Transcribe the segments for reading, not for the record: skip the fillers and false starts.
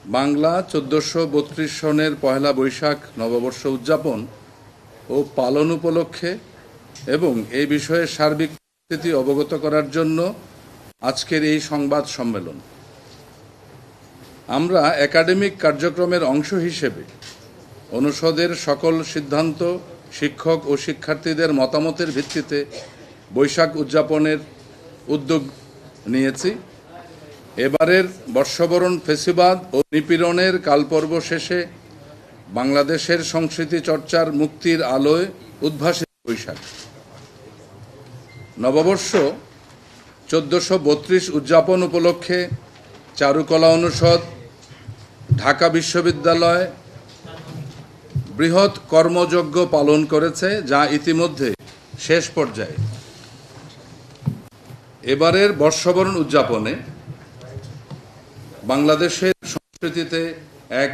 বাংলা ১৪৩২ সনের পহেলা বৈশাখ নববর্ষ উদযাপন ও পালন উপলক্ষে এবং এই বিষয়ে সার্বিক পরিস্থিতি অবগত করার জন্য আজকের এই সংবাদ সম্মেলন। আমরা একাডেমিক কার্যক্রমের অংশ হিসেবে অনুষদের সকল সিদ্ধান্ত শিক্ষক ও শিক্ষার্থীদের মতামতের ভিত্তিতে বৈশাখ উদযাপনের উদ্যোগ নিয়েছি। এবারের বর্ষবরণ ফেসিবাদ ও নিপীড়নের কালপর্ব শেষে বাংলাদেশের সংস্কৃতি চর্চার মুক্তির আলোয় উদ্ভাসিত বৈশাখ নববর্ষ ১৪৩২ উদযাপন উপলক্ষে চারুকলা অনুষদ, ঢাকা বিশ্ববিদ্যালয় বৃহৎ কর্মযজ্ঞ পালন করেছে, যা ইতিমধ্যে শেষ পর্যায়ে। এবারের বর্ষবরণ উদযাপনে বাংলাদেশের সংস্কৃতিতে এক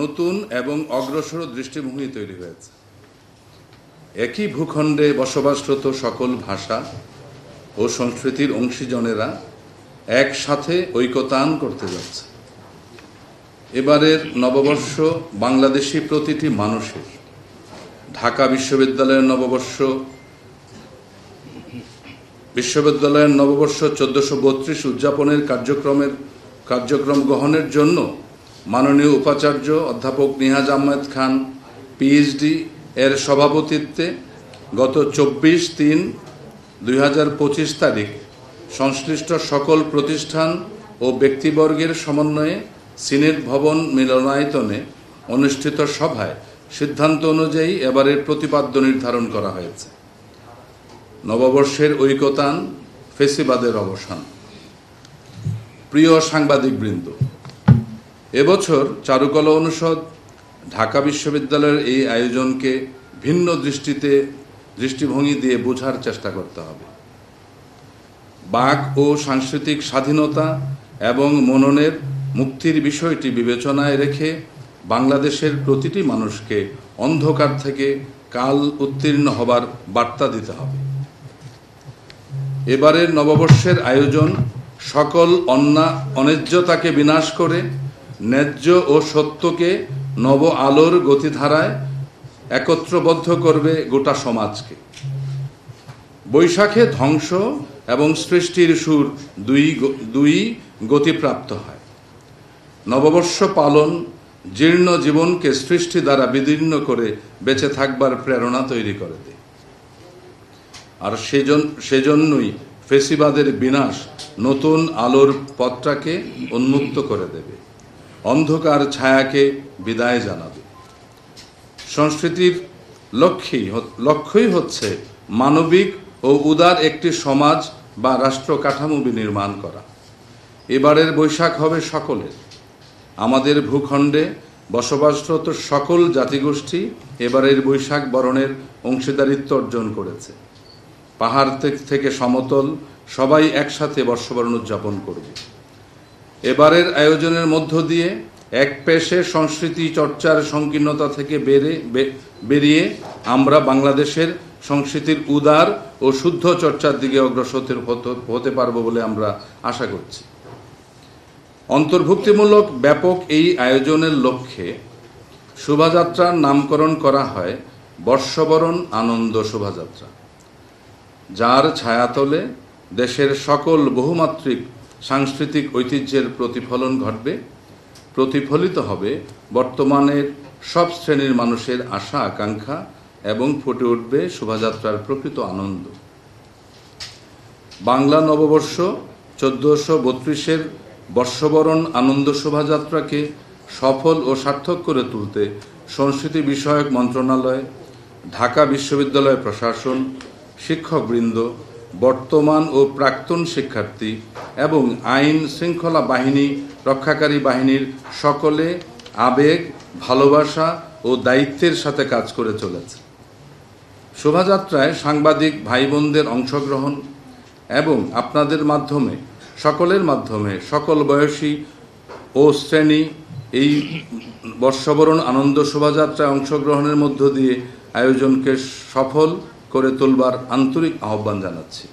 নতুন এবং অগ্রসর দৃষ্টিভঙ্গি তৈরি হয়েছে। একই ভূখণ্ডে বসবাসরত সকল ভাষা ও সংস্কৃতির অংশীজনেরা একসাথে ঐকতান করতে যাচ্ছে। এবারের নববর্ষ বাংলাদেশি প্রতিটি মানুষের, ঢাকা বিশ্ববিদ্যালয়ের নববর্ষ ১৪৩২ উদযাপনের কার্যক্রম গ্রহণের জন্য মাননীয় উপাচার্য অধ্যাপক নিহাজ আহমেদ খান পিএইচডি এর সভাপতিত্বে গত ২৪/৩/২০২৫ তারিখ সংশ্লিষ্ট সকল প্রতিষ্ঠান ও ব্যক্তিবর্গের সমন্বয়ে সিনেট ভবন মিলনায়তনে অনুষ্ঠিত সভায় সিদ্ধান্ত অনুযায়ী এবারের প্রতিপাদ্য নির্ধারণ করা হয়েছে। নববর্ষের ঐকতান, ফেসিবাদের অবসান। প্রিয় সাংবাদিকবৃন্দ, এবছর চারুকলা অনুষদ, ঢাকা বিশ্ববিদ্যালয়ের এই আয়োজনকে ভিন্ন দৃষ্টিভঙ্গি দিয়ে বোঝার চেষ্টা করতে হবে। বাক ও সাংস্কৃতিক স্বাধীনতা এবং মননের মুক্তির বিষয়টি বিবেচনায় রেখে বাংলাদেশের প্রতিটি মানুষকে অন্ধকার থেকে কাল উত্তীর্ণ হবার বার্তা দিতে হবে। এবারের নববর্ষের আয়োজন সকল অন্যায্যতাকে বিনাশ করে ন্যায্য ও সত্যকে নব আলোর গতিধারায় একত্রবদ্ধ করবে গোটা সমাজকে। বৈশাখে ধ্বংস এবং সৃষ্টির সুর দুই গতিপ্রাপ্ত হয়। নববর্ষ পালন জীর্ণ জীবনকে সৃষ্টি দ্বারা বিদীর্ণ করে বেঁচে থাকবার প্রেরণা তৈরি করে দেয়। আর সেজন্যই ফেসিবাদের বিনাশ নতুন আলোর পথটাকে উন্মুক্ত করে দেবে, অন্ধকার ছায়াকে বিদায় জানাবে। সংস্কৃতির লক্ষ্যই হচ্ছে মানবিক ও উদার একটি সমাজ বা রাষ্ট্র কাঠামো বিনির্মাণ করা। এবারের বৈশাখ হবে সকলের। আমাদের ভূখণ্ডে বসবাসরত সকল জাতিগোষ্ঠী এবারের বৈশাখ বরণের অংশীদারিত্ব অর্জন করেছে। পাহাড় থেকে সমতল সবাই একসাথে বর্ষবরণ উদযাপন করবে। এবারের আয়োজনের মধ্য দিয়ে এক পেশে সংস্কৃতি চর্চার সংকীর্ণতা থেকে বেরিয়ে আমরা বাংলাদেশের সংস্কৃতির উদার ও শুদ্ধ চর্চার দিকে অগ্রসর হতে পারব বলে আমরা আশা করছি। অন্তর্ভুক্তিমূলক ব্যাপক এই আয়োজনের লক্ষ্যে শোভাযাত্রার নামকরণ করা হয় বর্ষবরণ আনন্দ শোভাযাত্রা, যার ছায়াতলে দেশের সকল বহুমাত্রিক সাংস্কৃতিক ঐতিহ্যের প্রতিফলন ঘটবে, প্রতিফলিত হবে বর্তমানের সব শ্রেণীর মানুষের আশা আকাঙ্ক্ষা এবং ফুটে উঠবে শোভাযাত্রার প্রকৃত আনন্দ। বাংলা নববর্ষ ১৪৩২ বর্ষবরণ আনন্দ শোভাযাত্রাকে সফল ও সার্থক করে তুলতে সংস্কৃতি বিষয়ক মন্ত্রণালয়, ঢাকা বিশ্ববিদ্যালয় প্রশাসন, শিক্ষকবৃন্দ, বর্তমান ও প্রাক্তন শিক্ষার্থী এবং আইন শৃঙ্খলা বাহিনী রক্ষাকারী বাহিনীর সকলে আবেগ, ভালোবাসা ও দায়িত্বের সাথে কাজ করে চলেছে। শোভাযাত্রায় সাংবাদিক ভাই বোনদের অংশগ্রহণ এবং আপনাদের মাধ্যমে সকলের মাধ্যমে সকল বয়সী ও শ্রেণী এই বর্ষবরণ আনন্দ শোভাযাত্রায় অংশগ্রহণের মধ্য দিয়ে আয়োজনকে সফল করে তোলবার আন্তরিক আহ্বান জানাচ্ছি।